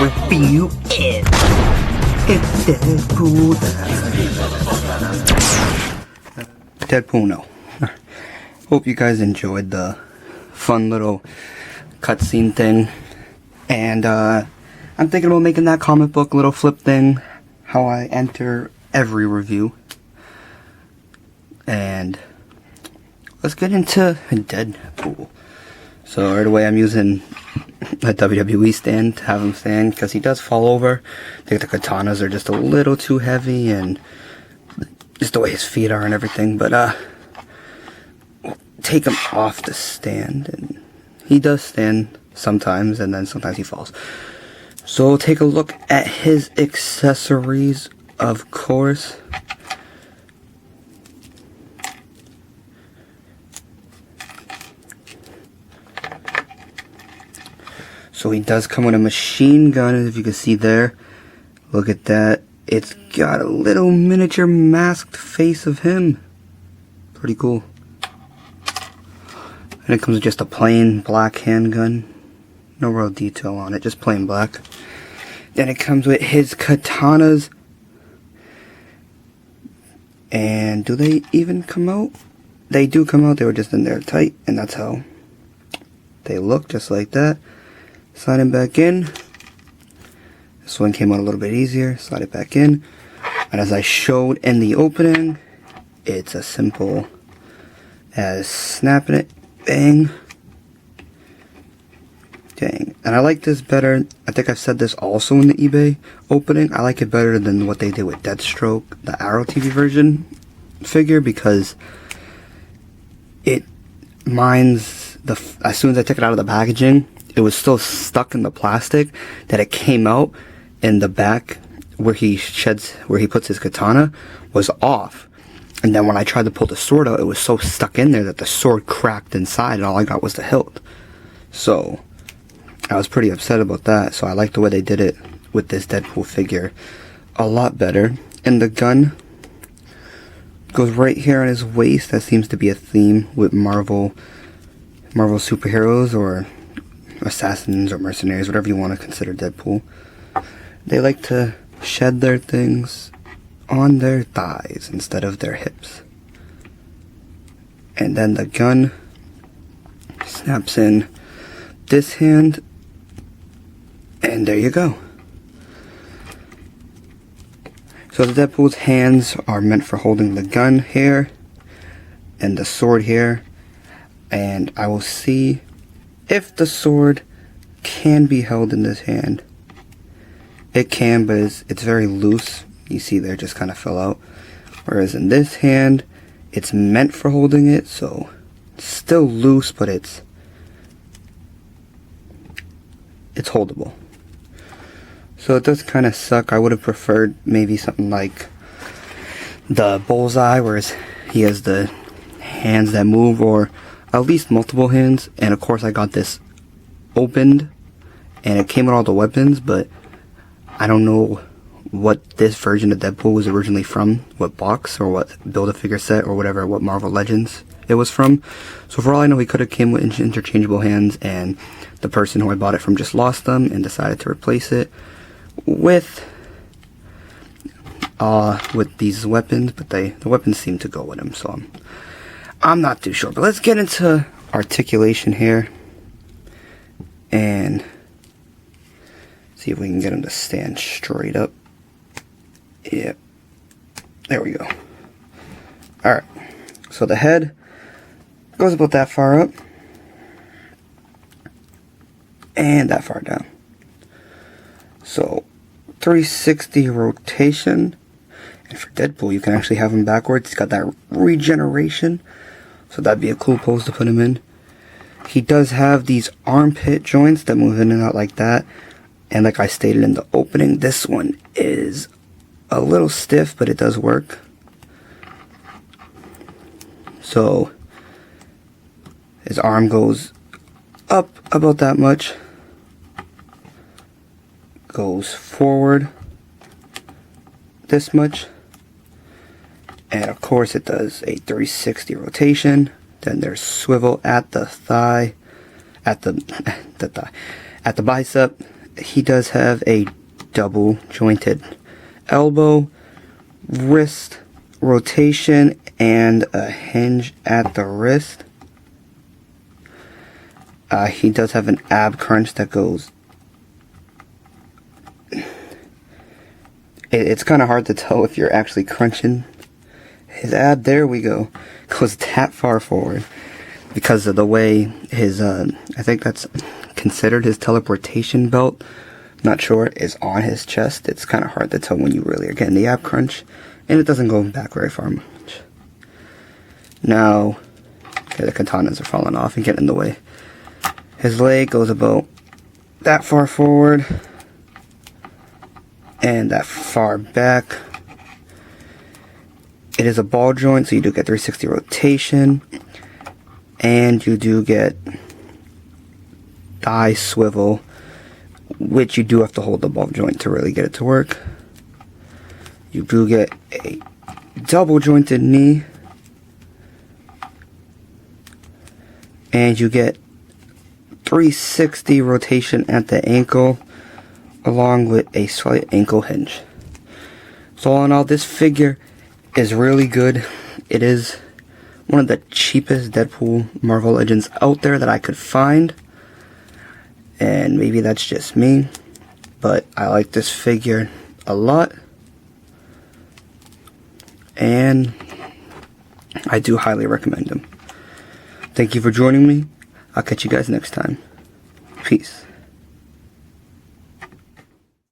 review is DeadPool. DeadPool, no. Hope you guys enjoyed the fun little cutscene thing. And I'm thinking about making that comic book little flip thing, how I enter every review. And let's get into DeadPool. So right away I'm using a WWE stand to have him stand, because he does fall over. I think the katanas are just a little too heavy, and just the way his feet are and everything. But we'll take him off the stand, and he does stand sometimes, and then sometimes he falls. So we'll take a look at his accessories, of course. So he does come with a machine gun, as you can see there. Look at that. It's got a little miniature masked face of him. Pretty cool. And it comes with just a plain black handgun. No real detail on it, just plain black. Then it comes with his katanas. And do they even come out? They do come out. They were just in there tight, and that's how they look, just like that. Slide it back in. This one came out a little bit easier. Slide it back in. And as I showed in the opening, it's as simple as snapping it. Bang. Dang. And I like this better. I think I've said this also in the eBay opening. I like it better than what they did with Deathstroke, the Arrow TV version figure, because it mines as soon as I took it out of the packaging, it was still stuck in the plastic that it came out, in the back where he puts his katana was off. And then when I tried to pull the sword out, it was so stuck in there that the sword cracked inside, and all I got was the hilt. So I was pretty upset about that. So I like the way they did it with this Deadpool figure a lot better. And the gun goes right here on his waist. That seems to be a theme with Marvel superheroes, or assassins, or mercenaries, whatever you want to consider Deadpool. They like to shed their things on their thighs instead of their hips. And then the gun snaps in this hand, and there you go. So the Deadpool's hands are meant for holding the gun here and the sword here, and I will see if the sword can be held in this hand. It can, but it's very loose. You see there, just kind of fell out. Whereas in this hand, it's meant for holding it, so it's still loose, but it's holdable. So it does kind of suck. I would have preferred maybe something like the Bullseye, where he has the hands that move, or at least multiple hands. And of course I got this opened, and it came with all the weapons, but I don't know what this version of Deadpool was originally from, what box, or what Build-A-Figure set, or whatever, what Marvel Legends it was from. So for all I know, he could have came with interchangeable hands, and the person who I bought it from just lost them and decided to replace it with these weapons, but the weapons seem to go with him, so I'm not too sure. But let's get into articulation here and see if we can get him to stand straight up. Yep. There we go. Alright. So the head goes about that far up, and that far down. So 360 rotation. And for Deadpool, you can actually have him backwards. He's got that regeneration, so that'd be a cool pose to put him in. He does have these armpit joints that move in and out like that. And like I stated in the opening, this one is a little stiff, but it does work. So his arm goes up about that much, goes forward this much, and of course it does a 360 rotation. Then there's swivel at the thigh, at the bicep, he does have a double jointed elbow, wrist rotation, and a hinge at the wrist. He does have an ab crunch that goes... It's kind of hard to tell if you're actually crunching his ab. There we go. Goes that far forward. Because of the way his, I think that's considered his teleportation belt, not sure, is on his chest. It's kind of hard to tell when you really are getting the ab crunch. And it doesn't go back very far much. Now, okay, the katanas are falling off and getting in the way. His leg goes about that far forward. And that far back. It is a ball joint, so you do get 360 rotation. And you do get thigh swivel, which you do have to hold the ball joint to really get it to work. You do get a double jointed knee. And you get 360 rotation at the ankle, along with a slight ankle hinge. So all in all, this figure is really good. It is one of the cheapest Deadpool Marvel Legends out there that I could find. And maybe that's just me, but I like this figure a lot. And I do highly recommend him. Thank you for joining me. I'll catch you guys next time. Peace.